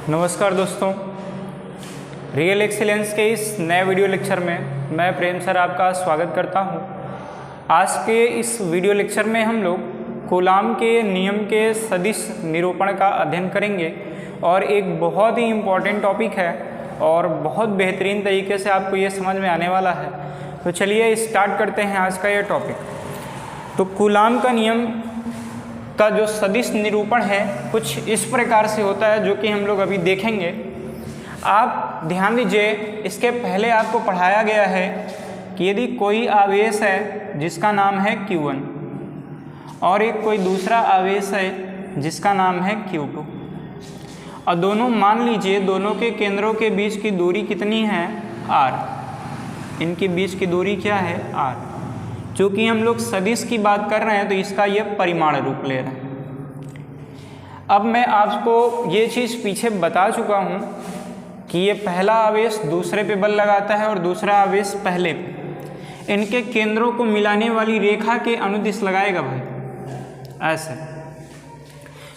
नमस्कार दोस्तों, real excellence के इस नए वीडियो लेक्चर में मैं प्रेम सर आपका स्वागत करता हूं। आज के इस वीडियो लेक्चर में हम लोग कूलाम के नियम के सदिश निरूपण का अध्ययन करेंगे और एक बहुत ही इम्पॉर्टेंट टॉपिक है और बहुत बेहतरीन तरीके से आपको ये समझ में आने वाला है। तो चलिए स्टार्ट करते हैं आज का ये टॉपिक। तो कूलाम का नियम का जो सदिश निरूपण है कुछ इस प्रकार से होता है, जो कि हम लोग अभी देखेंगे। आप ध्यान दीजिए, इसके पहले आपको पढ़ाया गया है कि यदि कोई आवेश है जिसका नाम है Q1 और एक कोई दूसरा आवेश है जिसका नाम है Q2 और दोनों मान लीजिए दोनों के केंद्रों के बीच की दूरी कितनी है R। इनके बीच की दूरी क्या है R। चूँकि हम लोग सदिश की बात कर रहे हैं तो इसका यह परिमाण रूप ले रहे हैं। अब मैं आपको ये चीज़ पीछे बता चुका हूँ कि ये पहला आवेश दूसरे पे बल लगाता है और दूसरा आवेश पहले पे। इनके केंद्रों को मिलाने वाली रेखा के अनुदिश लगाएगा भाई, ऐसे।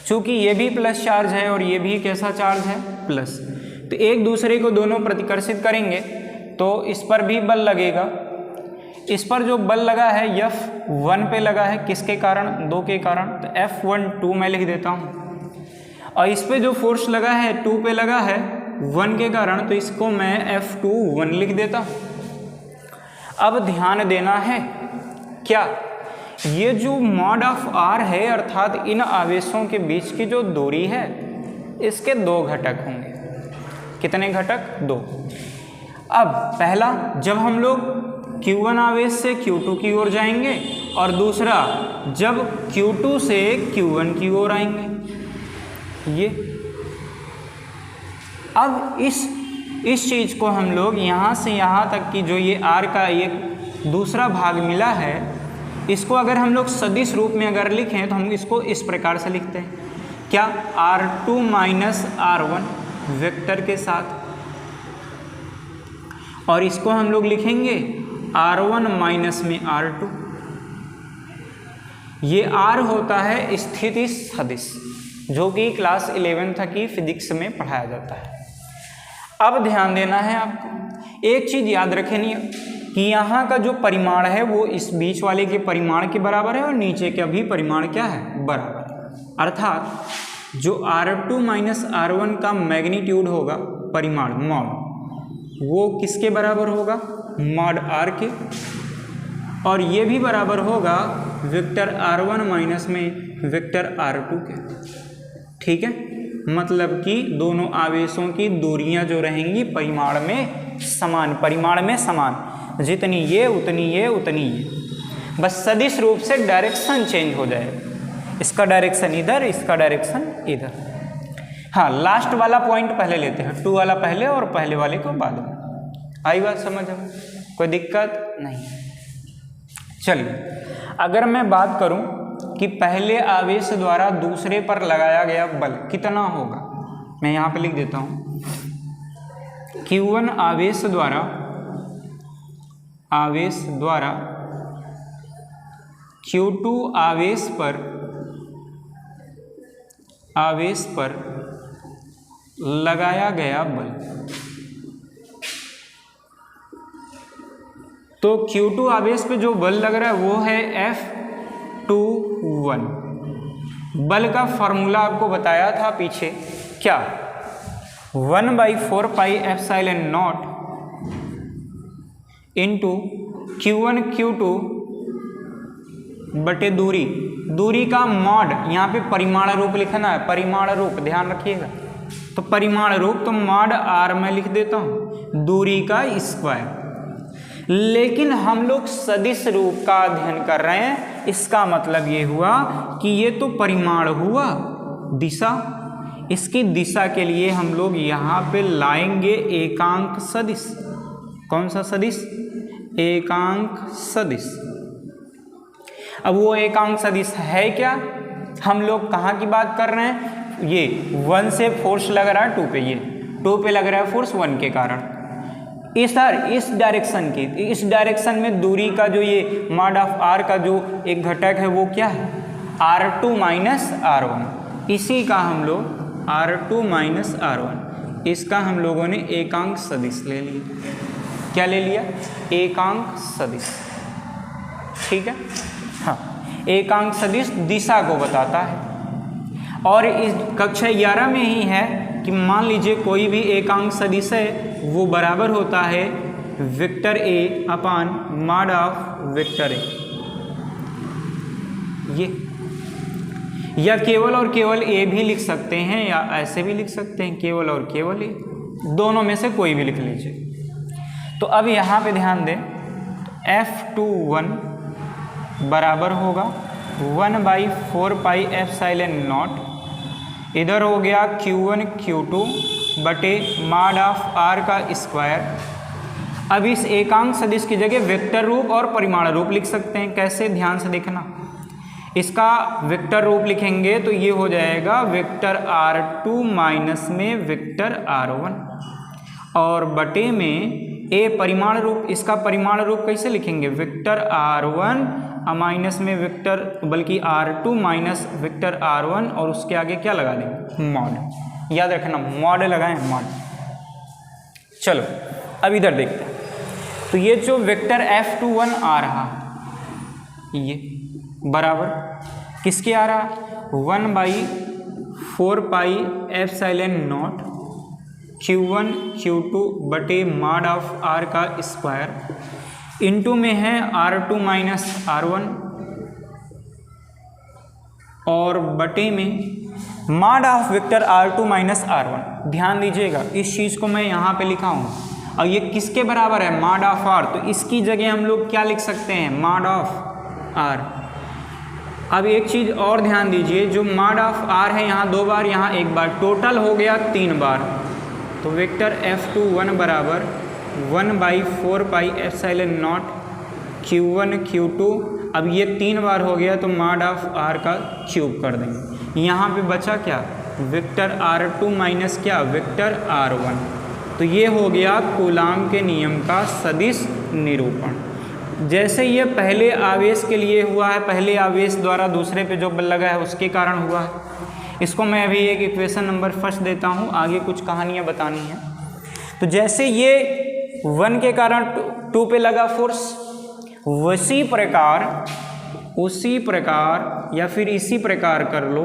चूँकि ये भी प्लस चार्ज है और ये भी कैसा चार्ज है, प्लस, तो एक दूसरे को दोनों प्रतिकर्षित करेंगे तो इस पर भी बल लगेगा। इस पर जो बल लगा है F1 पे लगा है, किसके कारण, 2 के कारण, तो F12 मैं लिख देता हूँ। और इस पे जो फोर्स लगा है 2 पे लगा है 1 के कारण, तो इसको मैं F21 लिख देता हूँ। अब ध्यान देना है क्या, ये जो मॉड ऑफ R है अर्थात इन आवेशों के बीच की जो दूरी है इसके 2 घटक होंगे। कितने घटक, 2। अब पहला, जब हम लोग Q1 आवेश से Q2 की ओर जाएंगे और दूसरा जब Q2 से Q1 की ओर आएंगे। ये अब इस चीज़ को हम लोग यहाँ से यहाँ तक की जो ये R का एक दूसरा भाग मिला है, इसको अगर हम लोग सदिश रूप में अगर लिखें तो हम इसको इस प्रकार से लिखते हैं, क्या, R2 माइनस R1 वेक्टर के साथ, और इसको हम लोग लिखेंगे R1 माइनस में R2। ये R होता है स्थिति सदिश, जो कि क्लास 11th की फिजिक्स में पढ़ाया जाता है। अब ध्यान देना है आपको, एक चीज़ याद रखें कि यहाँ का जो परिमाण है वो इस बीच वाले के परिमाण के बराबर है और नीचे का भी परिमाण क्या है, बराबर। अर्थात जो R2 माइनस R1 का मैग्नीट्यूड होगा, परिमाण मॉड, वो किसके बराबर होगा, मॉड R के, और ये भी बराबर होगा वेक्टर R1 माइनस में वेक्टर R2 के। ठीक है, मतलब कि दोनों आवेशों की दूरियां जो रहेंगी परिमाण में समान, जितनी ये उतनी ये उतनी ये, बस सदिश रूप से डायरेक्शन चेंज हो जाएगा, इसका डायरेक्शन इधर, इसका डायरेक्शन इधर। हाँ, लास्ट वाला पॉइंट पहले लेते हैं, 2 वाला पहले और पहले वाले को बाद में। आई बात समझ में, कोई दिक्कत नहीं। चलिए, अगर मैं बात करूं कि पहले आवेश द्वारा दूसरे पर लगाया गया बल कितना होगा, मैं यहाँ पे लिख देता हूँ, Q1 आवेश द्वारा Q2 आवेश पर लगाया गया बल। तो Q2 आवेश पे जो बल लग रहा है वो है F21। बल का फॉर्मूला आपको बताया था पीछे, क्या, 1/4 pi epsilon not into Q1 Q2 बटे दूरी का मॉड, यहाँ पे परिमाण रूप लिखना है, परिमाण रूप ध्यान रखिएगा। तो परिमाण रूप तो मॉड R में लिख देता हूँ, दूरी का स्क्वायर। लेकिन हम लोग सदिश रूप का अध्ययन कर रहे हैं, इसका मतलब ये हुआ कि ये तो परिमाण हुआ, दिशा, इसकी दिशा के लिए हम लोग यहाँ पे लाएंगे एकांक सदिश। कौन सा सदिश, एकांक सदिश। अब वो एकांक सदिश है क्या, हम लोग कहाँ की बात कर रहे हैं, ये 1 से फोर्स लग रहा है 2 पे, ये 2 पे लग रहा है फोर्स 1 के कारण, इस डायरेक्शन में दूरी का जो ये मॉड ऑफ R का जो एक घटक है वो क्या है, R2 माइनस R1। इसी का हम लोग R2 माइनस R1, इसका हम लोगों ने एकांक सदिश ले लिया। क्या ले लिया? एकांक सदिश। ठीक है, हाँ, एकांक सदिश दिशा को बताता है। और इस कक्षा 11 में ही है कि मान लीजिए कोई भी एकांक सदिश है, वो बराबर होता है vector A upon mod of vector A. ये या केवल और केवल ए भी लिख सकते हैं या ऐसे भी लिख सकते हैं, केवल और केवल ए, दोनों में से कोई भी लिख लीजिए। तो अब यहाँ पे ध्यान दें, F21 बराबर होगा 1/4 पाई एप्सिलॉन नॉट, इधर हो गया Q1 Q2 बटे मॉड ऑफ R का स्क्वायर। अब इस एकांक सदिश की जगह वेक्टर रूप और परिमाण रूप लिख सकते हैं। कैसे? ध्यान से देखना, इसका वेक्टर रूप लिखेंगे तो ये हो जाएगा वेक्टर R2 माइनस में वेक्टर R1 और बटे में ए परिमाण रूप। इसका परिमाण रूप कैसे लिखेंगे? वेक्टर R1 माइनस में वेक्टर, बल्कि R2 माइनस वेक्टर R1 और उसके आगे क्या लगा देंगे? मॉड। याद रखना, मॉड लगाएं, मॉड। चलो अब इधर देखते हैं। तो ये जो वेक्टर F21 आ रहा, ये बराबर किसके आ रहा? 1/4 pi epsilon not Q1 Q2 बटे मॉड ऑफ R का स्क्वायर इनटू में है R2 माइनस R1 और बटे में mod of vector R2 minus R1। ध्यान दीजिएगा, इस चीज़ को मैं यहाँ पे लिखा हूँ और ये किसके बराबर है? Mod of R। तो इसकी जगह हम लोग क्या लिख सकते हैं? Mod of R। अब एक चीज़ और ध्यान दीजिए, जो मॉड ऑफ R है यहाँ 2 बार, यहाँ 1 बार, टोटल हो गया 3 बार। तो वेक्टर F21 बराबर 1/4 pi epsilon not Q1 Q2, अब ये 3 बार हो गया तो मॉड ऑफ R का क्यूब कर देंगे। यहाँ पे बचा क्या? वेक्टर R2 माइनस क्या? Vector R1। तो ये हो गया कूलाम के नियम का सदिश निरूपण। जैसे ये पहले आवेश के लिए हुआ है, पहले आवेश द्वारा दूसरे पे जो बल लगा है उसके कारण हुआ है, इसको मैं अभी एक इक्वेशन नंबर फर्स्ट देता हूँ, आगे कुछ कहानियाँ बतानी हैं। तो जैसे ये 1 के कारण 2 पे लगा फोर्स, उसी प्रकार या फिर इसी प्रकार कर लो,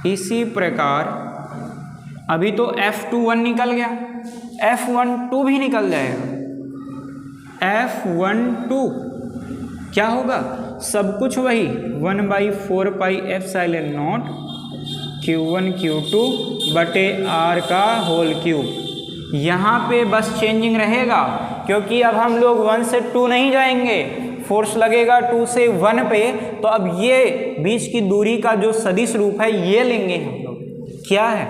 इसी प्रकार अभी तो F21 निकल गया, F12 भी निकल जाएगा। F12 क्या होगा? सब कुछ वही 1/4 pi epsilon not Q1 Q2 बटे R का होल क्यूब। यहाँ पे बस चेंजिंग रहेगा, क्योंकि अब हम लोग 1 से 2 नहीं जाएंगे, फोर्स लगेगा 2 से 1 पे, तो अब ये बीच की दूरी का जो सदिश रूप है ये लेंगे हम लोग। क्या है?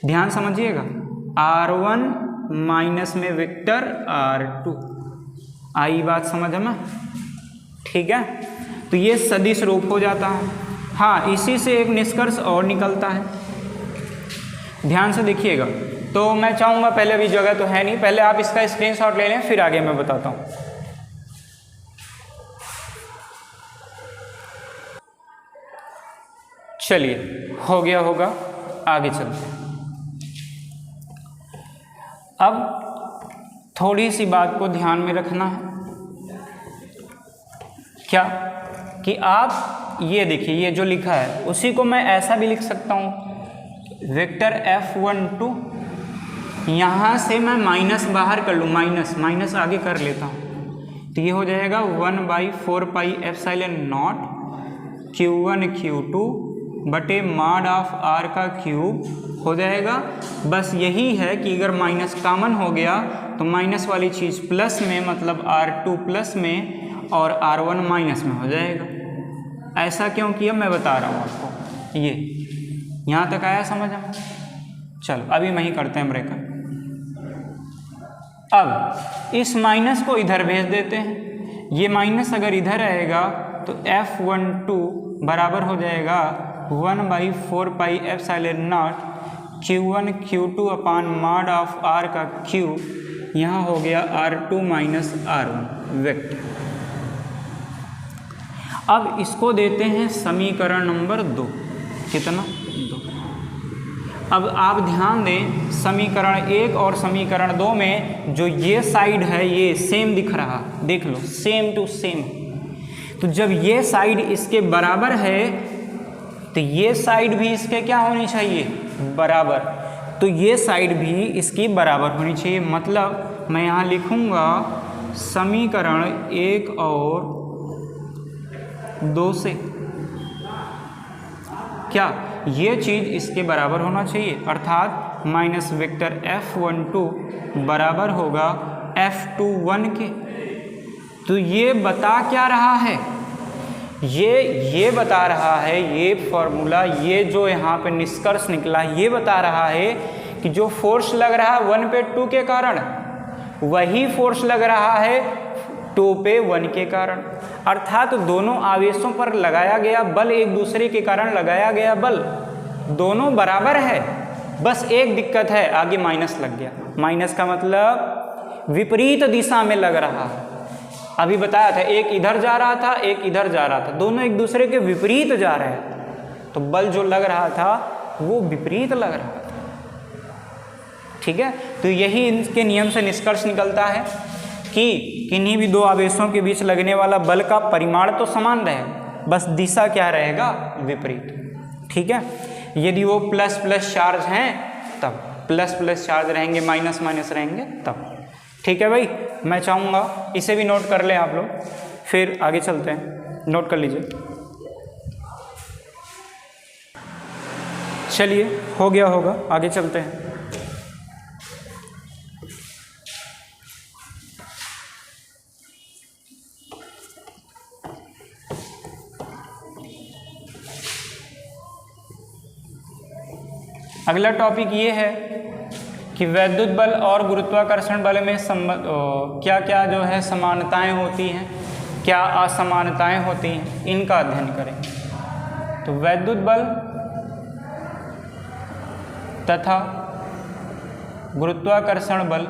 ध्यान समझिएगा, R1 माइनस में वेक्टर R2। आई बात समझ में? ठीक है, तो ये सदिश रूप हो जाता है। हाँ, इसी से एक निष्कर्ष और निकलता है, ध्यान से देखिएगा। तो मैं चाहूँगा, पहले अभी जगह तो है नहीं, पहले आप इसका स्क्रीनशॉट ले लें, फिर आगे मैं बताता हूँ। चलिए, हो गया होगा, आगे चलते हैं। अब थोड़ी सी बात को ध्यान में रखना है, क्या कि आप ये देखिए, ये जो लिखा है उसी को मैं ऐसा भी लिख सकता हूँ, वेक्टर F12, यहाँ से मैं माइनस बाहर कर लूँ, माइनस आगे कर लेता हूँ, तो ये हो जाएगा 1/4 pi epsilon not Q1 Q2 बटे मॉड ऑफ R का क्यूब हो जाएगा। बस यही है कि अगर माइनस कॉमन हो गया तो माइनस वाली चीज़ प्लस में, मतलब R2 प्लस में और R1 माइनस में हो जाएगा। ऐसा क्यों किया मैं बता रहा हूँ आपको। ये यहाँ तक आया समझ में? चलो अभी वहीं करते हैं ब्रेकअप। अब इस माइनस को इधर भेज देते हैं, ये माइनस अगर इधर आएगा तो F12 बराबर हो जाएगा 1/4 pi epsilon not Q1 Q2 upon mod of R का क्यूब। यहाँ हो गया R2 माइनस R1 वेक्टर। अब इसको देते हैं समीकरण नंबर 2। कितना 2। अब आप ध्यान दें, समीकरण 1 और समीकरण 2 में जो ये साइड है ये सेम दिख रहा, देख लो सेम टू सेम। तो जब ये साइड इसके बराबर है तो ये साइड भी इसके क्या होनी चाहिए, बराबर। तो ये साइड भी इसकी बराबर होनी चाहिए। मतलब मैं यहाँ लिखूँगा समीकरण 1 और 2 से क्या ये चीज़ इसके बराबर होना चाहिए, अर्थात माइनस वेक्टर F12 बराबर होगा F21 के। तो ये बता क्या रहा है, ये बता रहा है, ये फॉर्मूला, ये जो यहाँ पे निष्कर्ष निकला ये बता रहा है कि जो फोर्स लग रहा है 1 पे 2 के कारण वही फोर्स लग रहा है 2 पे 1 के कारण। अर्थात दोनों आवेशों पर लगाया गया बल, एक दूसरे के कारण लगाया गया बल दोनों बराबर है। बस एक दिक्कत है, आगे माइनस लग गया। माइनस का मतलब विपरीत दिशा में लग रहा है। अभी बताया था एक इधर जा रहा था, एक इधर जा रहा था, दोनों एक दूसरे के विपरीत जा रहे हैं, तो बल जो लग रहा था वो विपरीत लग रहा था। ठीक है, तो यही इनके नियम से निष्कर्ष निकलता है कि किन्हीं भी दो आवेशों के बीच लगने वाला बल का परिमाण तो समान रहेगा, बस दिशा क्या रहेगा, विपरीत। ठीक है, यदि वो प्लस प्लस चार्ज हैं तब प्लस प्लस चार्ज रहेंगे, माइनस माइनस रहेंगे तब। ठीक है भाई, मैं चाहूँगा इसे भी नोट कर लें आप लोग, फिर आगे चलते हैं। नोट कर लीजिए। चलिए, हो गया होगा, आगे चलते हैं। अगला टॉपिक ये है कि वैद्युत बल और गुरुत्वाकर्षण बल में क्या क्या जो है समानताएं होती हैं, क्या असमानताएं होती हैं, इनका अध्ययन करें। तो वैद्युत बल तथा गुरुत्वाकर्षण बल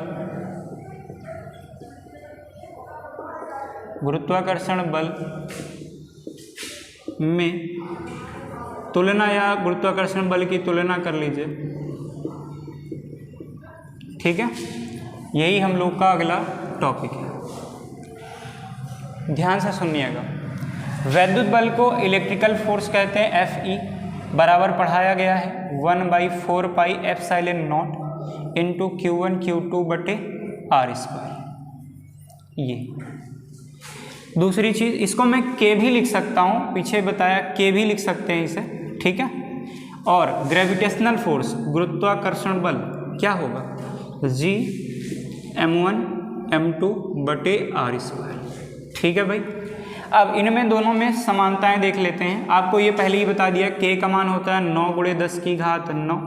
में तुलना या गुरुत्वाकर्षण बल की तुलना कर लीजिए। ठीक है, यही हम लोग का अगला टॉपिक है। ध्यान से सुनिएगा। वैद्युत बल को इलेक्ट्रिकल फोर्स कहते हैं, Fe बराबर पढ़ाया गया है 1/4 pi epsilon not into Q1 Q2 बटे R²। ये दूसरी चीज़, इसको मैं K भी लिख सकता हूँ, पीछे बताया K भी लिख सकते हैं इसे। ठीक है, और ग्रेविटेशनल फोर्स गुरुत्वाकर्षण बल क्या होगा, Gm1 m2 बटे R²। ठीक है भाई, अब इनमें दोनों में समानताएं देख लेते हैं। आपको ये पहले ही बता दिया, K का मान होता है 9 × 10⁹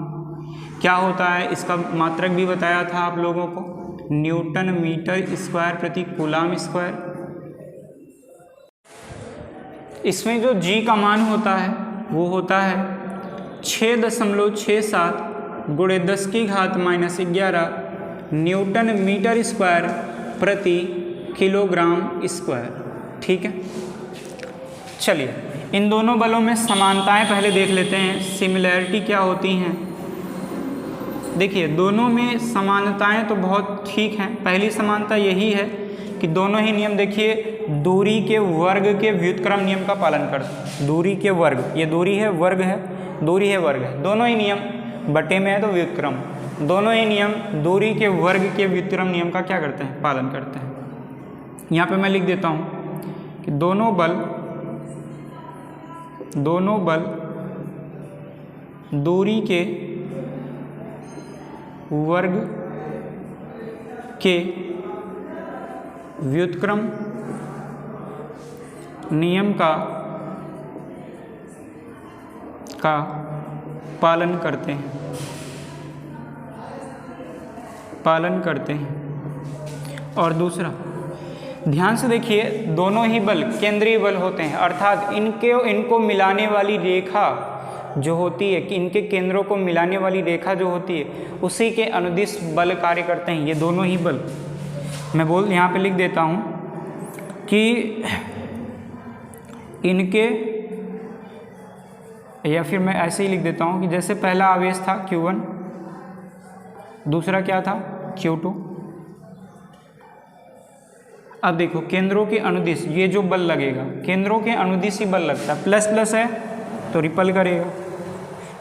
क्या होता है, इसका मात्रक भी बताया था आप लोगों को, न्यूटन मीटर स्क्वायर प्रति कूलाम स्क्वायर। इसमें जो G का मान होता है वो होता है 6.67 × 10⁻11 न्यूटन मीटर स्क्वायर प्रति किलोग्राम स्क्वायर। ठीक है, चलिए इन दोनों बलों में समानताएं पहले देख लेते हैं, सिमिलैरिटी क्या होती हैं। देखिए दोनों में समानताएं तो बहुत ठीक हैं। पहली समानता यही है कि दोनों ही नियम, देखिए दूरी के वर्ग के व्युत्क्रम नियम का पालन करते हैं। दूरी के वर्ग, ये दूरी है, वर्ग है, दूरी है, वर्ग है, दोनों ही नियम बटे में है तो व्युत्क्रम, दोनों ही नियम दूरी के वर्ग के व्युत्क्रम नियम का क्या करते हैं, पालन करते हैं। यहाँ पे मैं लिख देता हूँ कि दोनों बल दूरी के वर्ग के व्युत्क्रम नियम का पालन करते हैं। और दूसरा, ध्यान से देखिए, दोनों ही बल केंद्रीय बल होते हैं, अर्थात इनको मिलाने वाली रेखा जो होती है, कि इनके केंद्रों को मिलाने वाली रेखा जो होती है उसी के अनुदिश बल कार्य करते हैं। ये दोनों ही बल, मैं यहाँ पे लिख देता हूँ कि इनके या फिर मैं ऐसे ही लिख देता हूँ कि जैसे पहला आवेश था Q1, दूसरा क्या था Q2। अब देखो केंद्रों के अनुदिश ये जो बल लगेगा, केंद्रों के अनुदिश ही बल लगता है। प्लस प्लस है तो रिपल करेगा,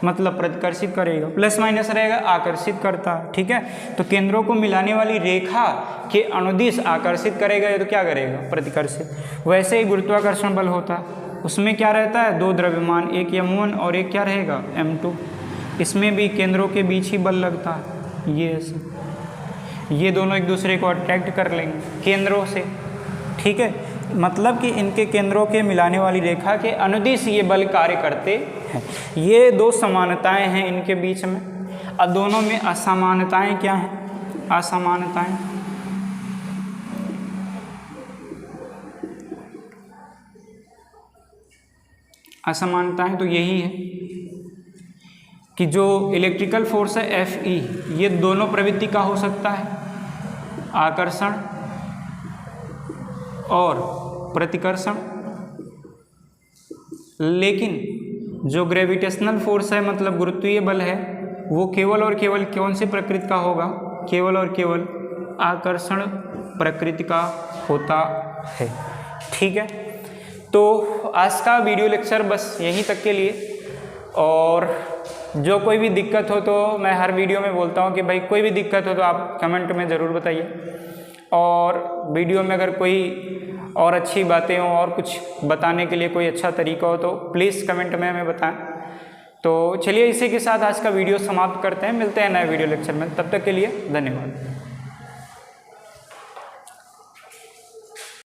मतलब प्रतिकर्षित करेगा, प्लस माइनस रहेगा आकर्षित करता है। ठीक है, तो केंद्रों को मिलाने वाली रेखा के अनुदिश आकर्षित करेगा या तो क्या करेगा, प्रतिकर्षित। वैसे ही गुरुत्वाकर्षण बल होता है, उसमें क्या रहता है, दो द्रव्यमान, एक M1 और एक क्या रहेगा M2। इसमें भी केंद्रों के बीच ही बल लगता है, ये ऐसे, ये दोनों एक दूसरे को अट्रैक्ट कर लेंगे केंद्रों से। ठीक है, मतलब कि इनके केंद्रों के मिलाने वाली रेखा के अनुदिश ये बल कार्य करते हैं। ये दो समानताएं हैं इनके बीच में। अब दोनों में असमानताएं क्या हैं, असमानताएं असमानताएं तो यही है कि जो इलेक्ट्रिकल फोर्स है Fe, ये दोनों प्रवृत्ति का हो सकता है, आकर्षण और प्रतिकर्षण। लेकिन जो ग्रेविटेशनल फोर्स है, मतलब गुरुत्वीय बल है, वो केवल और केवल कौन से प्रकृति का होगा, केवल और केवल आकर्षण प्रकृति का होता है। ठीक है, तो आज का वीडियो लेक्चर बस यहीं तक के लिए। और जो कोई भी दिक्कत हो तो मैं हर वीडियो में बोलता हूँ कि भाई कोई भी दिक्कत हो तो आप कमेंट में ज़रूर बताइए। और वीडियो में अगर कोई और अच्छी बातें हो और कुछ बताने के लिए कोई अच्छा तरीका हो तो प्लीज़ कमेंट में हमें बताएं। तो चलिए इसी के साथ आज का वीडियो समाप्त करते हैं, मिलते हैं नए वीडियो लेक्चर में, तब तक के लिए धन्यवाद।